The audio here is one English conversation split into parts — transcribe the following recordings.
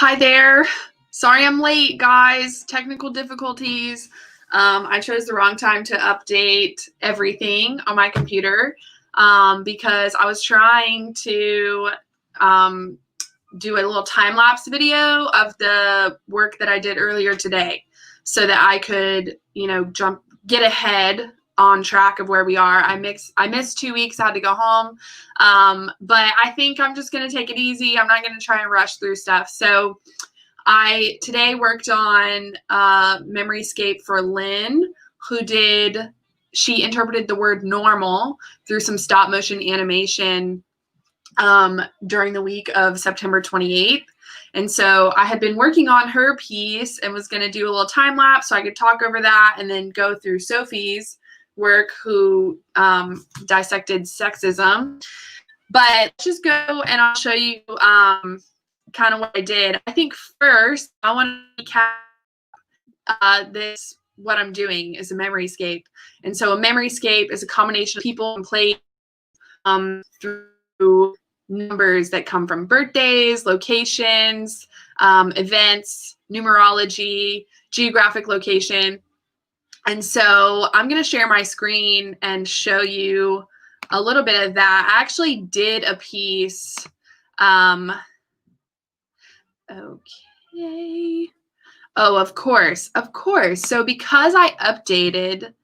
Hi there. Sorry I'm late, guys. Technical difficulties. I chose the wrong time to update everything on my computer because I was trying to do a little time-lapse video of the work that I did earlier today so that I could, get ahead on track of where we are. I missed 2 weeks. I had to go home. But I think I'm just going to take it easy. I'm not going to try and rush through stuff. So I today worked on memoryscape for Lynne, she interpreted the word normal through some stop motion animation during the week of September 28th. And so I had been working on her piece and was going to do a little time lapse so I could talk over that and then go through Sophie's work, who dissected sexism. But let's just go and I'll show you kind of what I did. I think first I want to recap what I'm doing is a memoryscape. And so a memoryscape is a combination of people and places through numbers that come from birthdays, locations, events, numerology, geographic location. And so I'm going to share my screen and show you a little bit of that. I actually did a piece. Okay. Oh, of course. So because I updated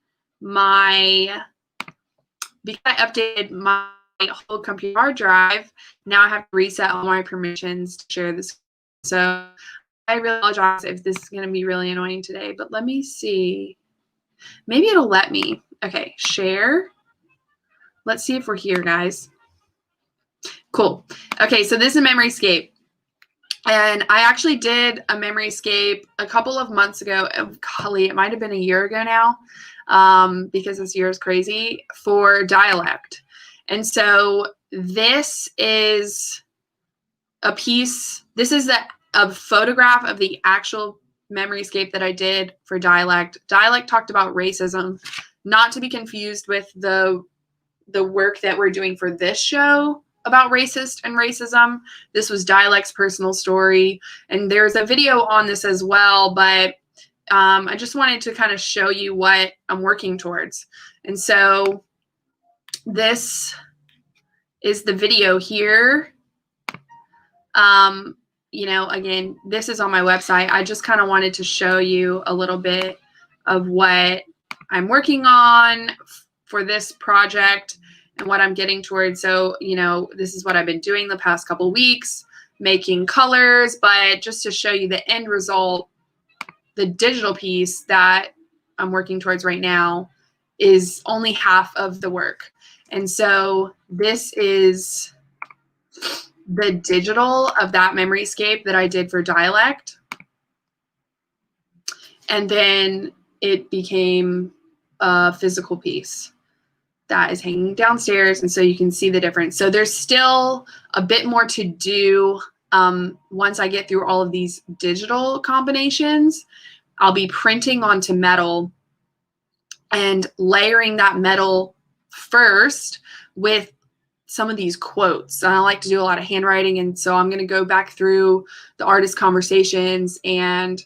my whole computer hard drive, now I have to reset all my permissions to share this. So I really apologize if this is going to be really annoying today, but let me see. Maybe it'll let me. Okay, share. Let's see if we're here, guys. Cool. Okay, so this is a memoryscape. And I actually did a memoryscape a couple of months ago. Golly, it might have been a year ago now, because this year is crazy, for dialect. And so this is a piece. This is a photograph of the actual memoryscape that I did for dialect. Dialect talked about racism, not to be confused with the work that we're doing for this show about racist and racism. This was dialect's personal story, and there's a video on this as well, but I just wanted to kind of show you what I'm working towards. And so this is the video here. Again, this is on my website. I just kind of wanted to show you a little bit of what I'm working on for this project and what I'm getting towards. So, this is what I've been doing the past couple weeks, making colors, but just to show you the end result, the digital piece that I'm working towards right now is only half of the work. And so this is the digital of that memoryscape that I did for dialect. And then it became a physical piece that is hanging downstairs. And so you can see the difference. So there's still a bit more to do. Once I get through all of these digital combinations, I'll be printing onto metal and layering that metal first with some of these quotes. And I like to do a lot of handwriting. And so I'm going to go back through the artist conversations and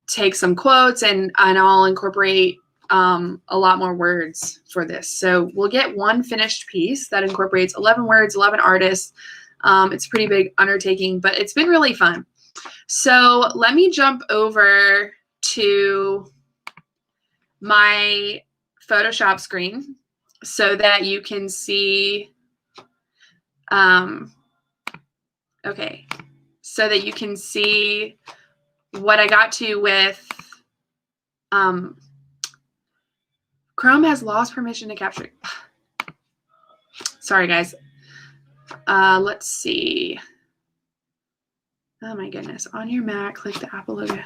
take some quotes, and I'll incorporate a lot more words for this. So we'll get one finished piece that incorporates 11 words, 11 artists. It's a pretty big undertaking, but it's been really fun. So let me jump over to my Photoshop screen so that you can see, so that you can see what I got to with, Chrome has lost permission to capture. Sorry, guys. Let's see. Oh my goodness. On your Mac, click the Apple logo.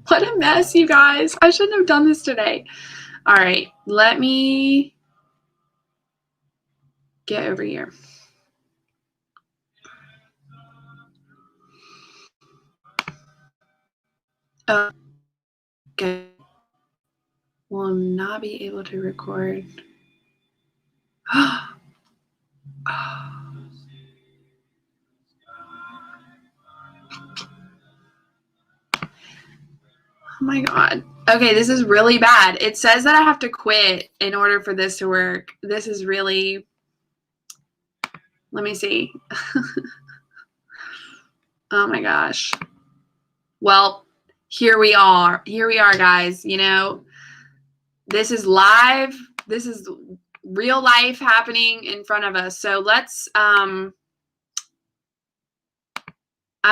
What a mess, you guys. I shouldn't have done this today. All right, let me get over here. Okay. Will not be able to record. Oh my God. Okay, this is really bad. It says that I have to quit in order for this to work. This is really, let me see. Oh my gosh. Well, here we are. Here we are, guys. You know, this is live. This is real life happening in front of us. So let's, I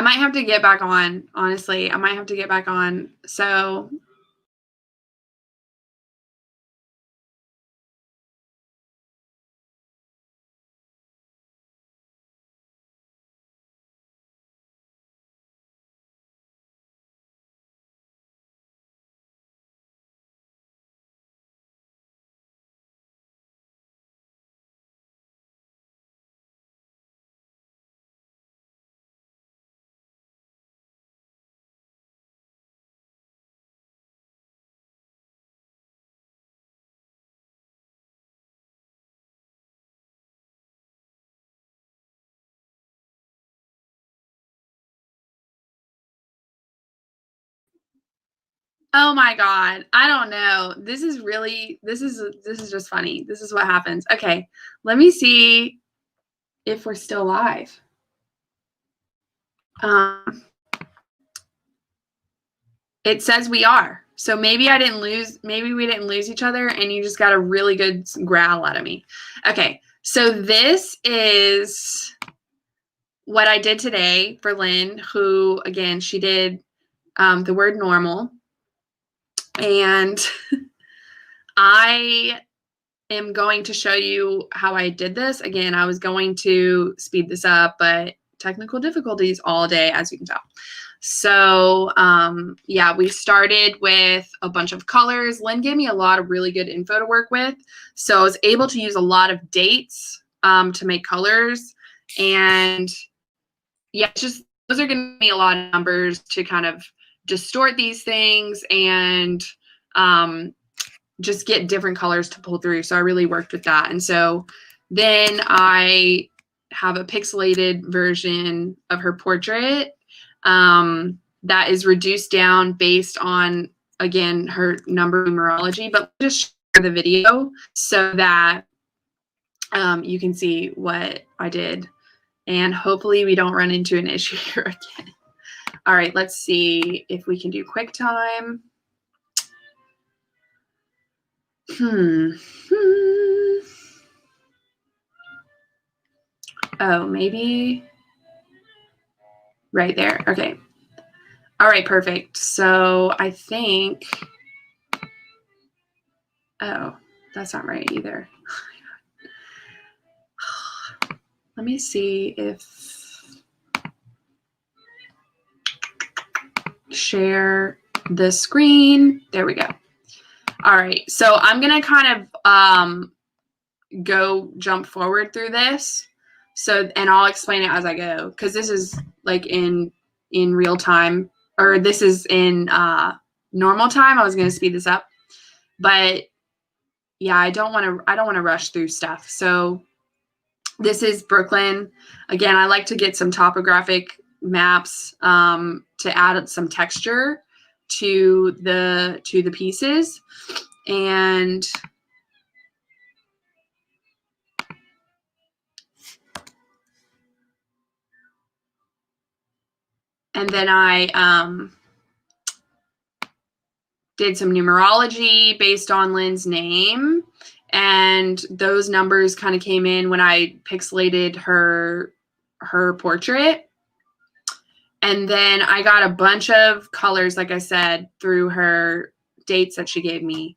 might have to get back on, honestly. I might have to get back on. So oh my God. I don't know. This is really, this is just funny. This is what happens. Okay. Let me see if we're still live. It says we are. So maybe I didn't lose, maybe we didn't lose each other and you just got a really good growl out of me. Okay. So this is what I did today for Lynn, who, again, she did the word normal. And I am going to show you how I did this. Again, I was going to speed this up, but technical difficulties all day, as you can tell. So yeah, we started with a bunch of colors. Lynn gave me a lot of really good info to work with. So I was able to use a lot of dates to make colors. And yeah, just those are going to be a lot of numbers to kind of distort these things and just get different colors to pull through. So I really worked with that. And so then I have a pixelated version of her portrait that is reduced down based on, again, her number numerology, but just share the video so that you can see what I did. And hopefully we don't run into an issue here again. All right, let's see if we can do QuickTime. Oh, maybe right there. Okay. All right, perfect. So I think, oh, that's not right either. Let me see if share the screen. There we go. All right. So I'm going to kind of jump forward through this. So, and I'll explain it as I go, because this is like in real time, or this is in normal time. I was going to speed this up, but yeah, I don't want to rush through stuff. So this is Brooklyn. Again, I like to get some topographic maps to add some texture to the pieces. And then I did some numerology based on Lynn's name. And those numbers kind of came in when I pixelated her portrait. And then I got a bunch of colors, like I said, through her dates that she gave me.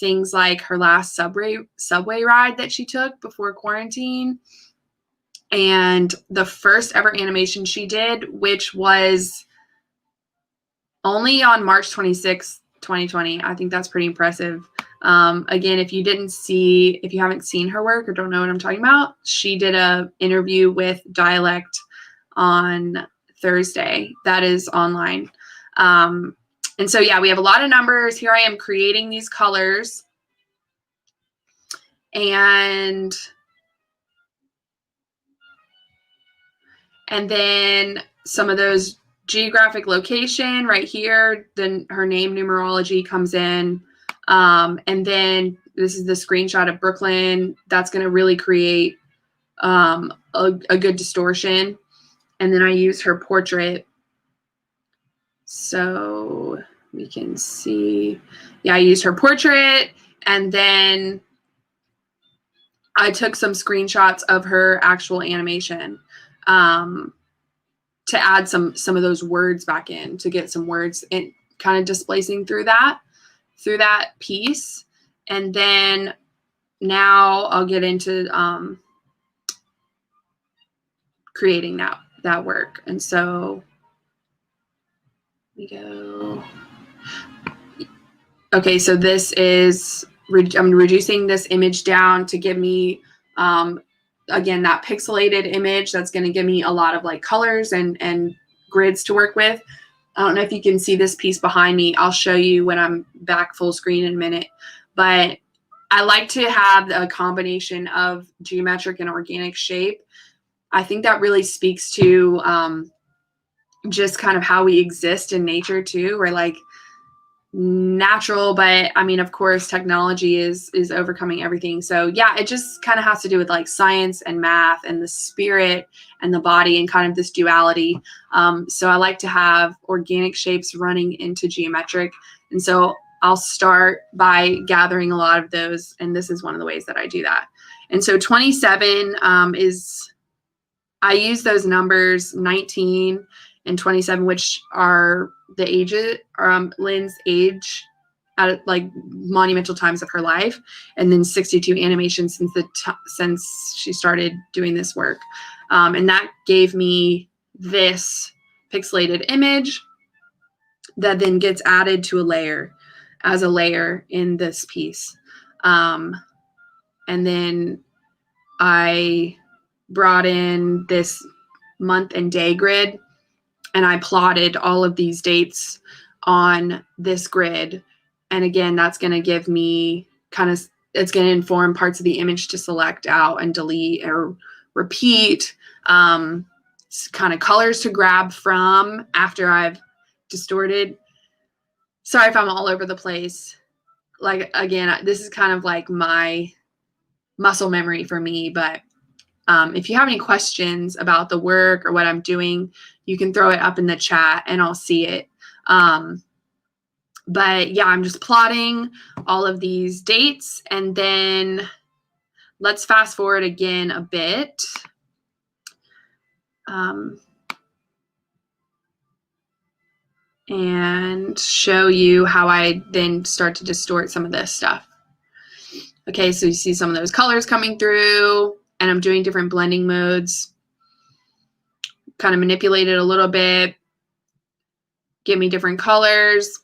Things like her last subway ride that she took before quarantine. And the first ever animation she did, which was only on March 26th, 2020. I think that's pretty impressive. Again, if you haven't seen her work or don't know what I'm talking about, she did a interview with Dialect on Thursday. That is online. And so, yeah, we have a lot of numbers. Here I am creating these colors. And then some of those geographic location right here, then her name numerology comes in. And then this is the screenshot of Brooklyn. That's going to really create a good distortion. And then I use her portrait. So we can see, yeah, I used her portrait, and then I took some screenshots of her actual animation to add some of those words back in, to get some words in, kind of displacing through that piece. And then now I'll get into creating that work. And so we go. Okay, so this is, I'm reducing this image down to give me, again, that pixelated image that's going to give me a lot of like colors and grids to work with. I don't know if you can see this piece behind me. I'll show you when I'm back full screen in a minute. But I like to have a combination of geometric and organic shape. I think that really speaks to just kind of how we exist in nature too. We're like natural, but I mean, of course, technology is overcoming everything. So yeah, it just kind of has to do with like science and math and the spirit and the body and kind of this duality. So I like to have organic shapes running into geometric. And so I'll start by gathering a lot of those. And this is one of the ways that I do that. And so 27 is, I use those numbers 19 and 27, which are the ages, Lynne's age at like monumental times of her life, and then 62 animations since she started doing this work. And that gave me this pixelated image that then gets added to a layer as a layer in this piece. And then I brought in this month and day grid, and I plotted all of these dates on this grid. And again, that's going to give me kind of, it's going to inform parts of the image to select out and delete or repeat, kind of colors to grab from after I've distorted. Sorry if I'm all over the place. Like, again, this is kind of like my muscle memory for me, but if you have any questions about the work or what I'm doing, you can throw it up in the chat and I'll see it. But yeah, I'm just plotting all of these dates, and then let's fast forward again a bit. And show you how I then start to distort some of this stuff. Okay, so you see some of those colors coming through, and I'm doing different blending modes. Kind of manipulate it a little bit, give me different colors.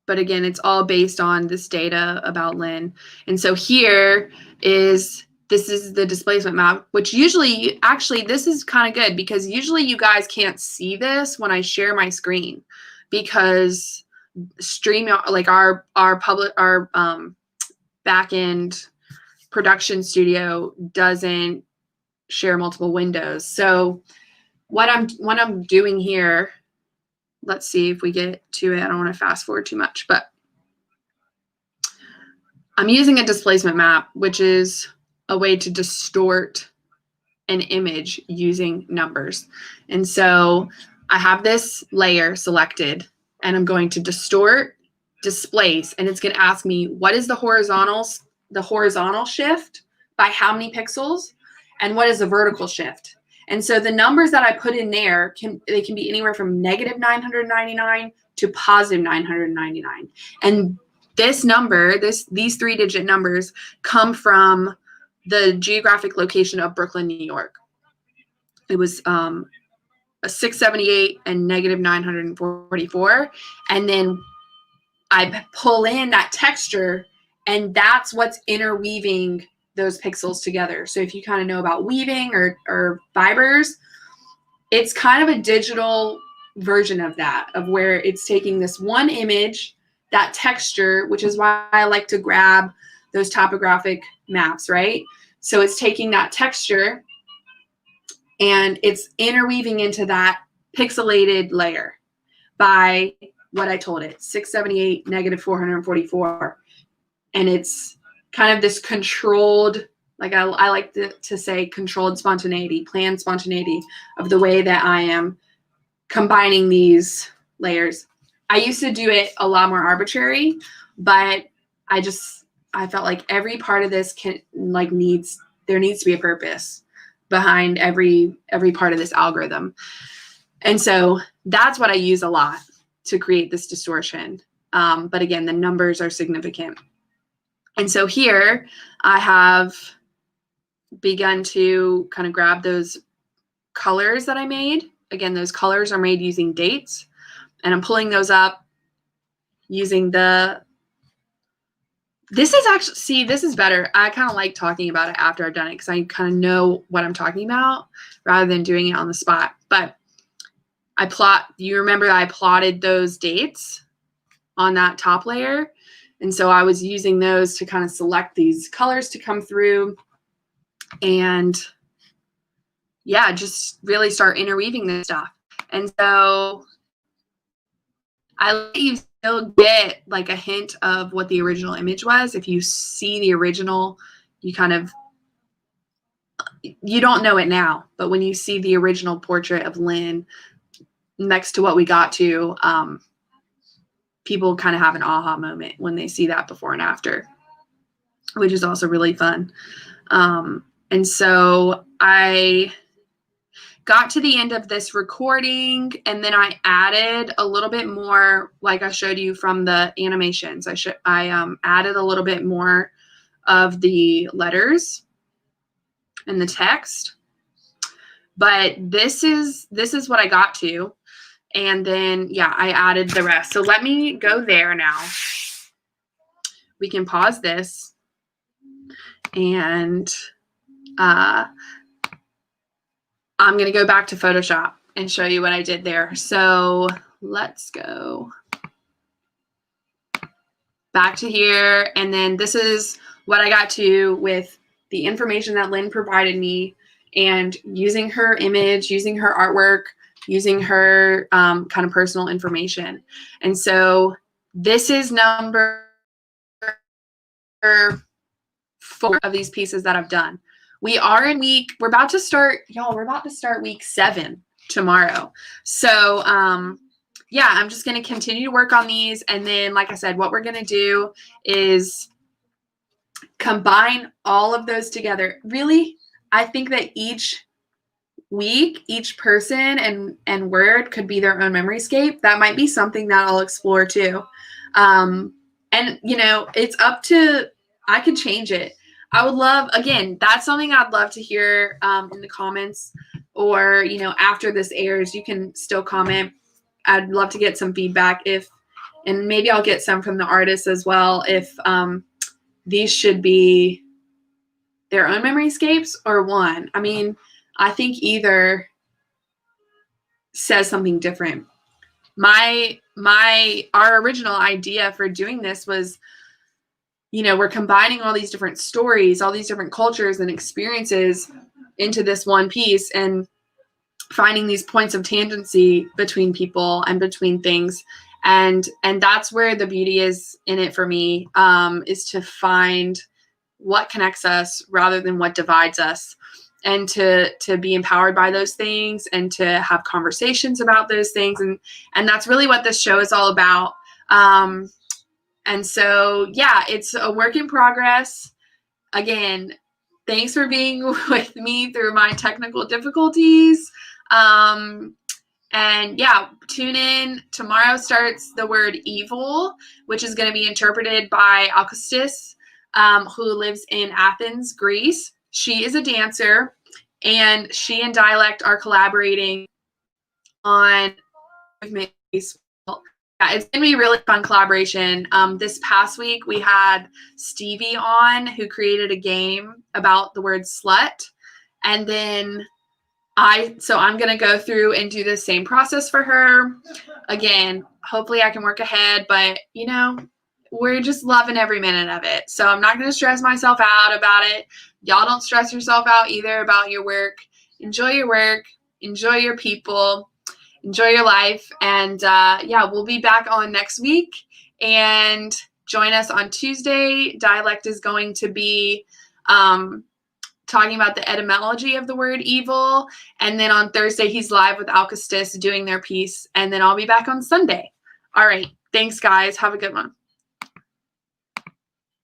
But again, it's all based on this data about Lynne. And so here is, this is the displacement map, which usually, actually, this is kind of good because usually you guys can't see this when I share my screen, because StreamYard, like our back-end production studio doesn't share multiple windows. So what I'm doing here, let's see if we get to it. I don't want to fast forward too much, but I'm using a displacement map, which is a way to distort an image using numbers. And so I have this layer selected, and I'm going to distort, displace, and it's going to ask me, what is the horizontal shift by how many pixels, and what is the vertical shift? And so the numbers that I put in there they can be anywhere from -999 to +999. And this number, these 3-digit numbers come from the geographic location of Brooklyn, New York. It was a 678 and -944. And then I pull in that texture, and that's what's interweaving those pixels together. So if you kind of know about weaving or fibers, it's kind of a digital version of that, of where it's taking this one image, that texture, which is why I like to grab those topographic maps, right? So it's taking that texture and it's interweaving into that pixelated layer by what I told it, 678, negative 444. And it's kind of this controlled, like I like to say controlled spontaneity, planned spontaneity of the way that I am combining these layers. I used to do it a lot more arbitrary, but I felt like every part of this there needs to be a purpose behind every part of this algorithm. And so that's what I use a lot to create this distortion. But again, the numbers are significant. And so here I have begun to kind of grab those colors that I made. Again, those colors are made using dates, and I'm pulling those up using this is better. I kind of like talking about it after I've done it because I kind of know what I'm talking about rather than doing it on the spot. But you remember I plotted those dates on that top layer. And so I was using those to kind of select these colors to come through and yeah, just really start interweaving this stuff. And so I let you still get like a hint of what the original image was. If you see the original, you don't know it now, but when you see the original portrait of Lynne next to what we got to, people kind of have an aha moment when they see that before and after, which is also really fun. And so I got to the end of this recording, and then I added a little bit more, like I showed you from the animations. I added a little bit more of the letters and the text. But this is what I got to. And then, yeah, I added the rest. So let me go there now. We can pause this. And I'm going to go back to Photoshop and show you what I did there. So let's go back to here. And then this is what I got to with the information that Lynne provided me, and using her image, using her artwork, using her kind of personal information. And so this is number 4 of these pieces that I've done. We're about to start week 7 tomorrow. So yeah, I'm just going to continue to work on these. And then, like I said, what we're going to do is combine all of those together. Really, I think that each week, each person and word could be their own memoryscape. That might be something that I'll explore too. And it's up to, I could change it. I would love, again, that's something I'd love to hear in the comments, or, after this airs, you can still comment. I'd love to get some feedback and maybe I'll get some from the artists as well, if these should be their own memoryscapes or one. I mean, I think either says something different. Our original idea for doing this was, we're combining all these different stories, all these different cultures and experiences into this one piece, and finding these points of tangency between people and between things. And that's where the beauty is in it for me, is to find what connects us rather than what divides us, and to be empowered by those things and to have conversations about those things. And that's really what this show is all about. And so, yeah, it's a work in progress. Again, thanks for being with me through my technical difficulties. And yeah, tune in. Tomorrow starts the word evil, which is going to be interpreted by Alcestis, who lives in Athens, Greece. She is a dancer, and she and Dialect are collaborating on movement. Yeah, it's going to be a really fun collaboration. This past week, we had Stevie on, who created a game about the word slut. And then I'm going to go through and do the same process for her. Again, hopefully I can work ahead, but, we're just loving every minute of it. So I'm not going to stress myself out about it. Y'all don't stress yourself out either about your work. Enjoy your work. Enjoy your people. enjoy your life. And yeah, we'll be back on next week. And join us on Tuesday. Dialect is going to be talking about the etymology of the word evil. And then on Thursday, he's live with Alcestis doing their piece. And then I'll be back on Sunday. All right. Thanks, guys. Have a good one.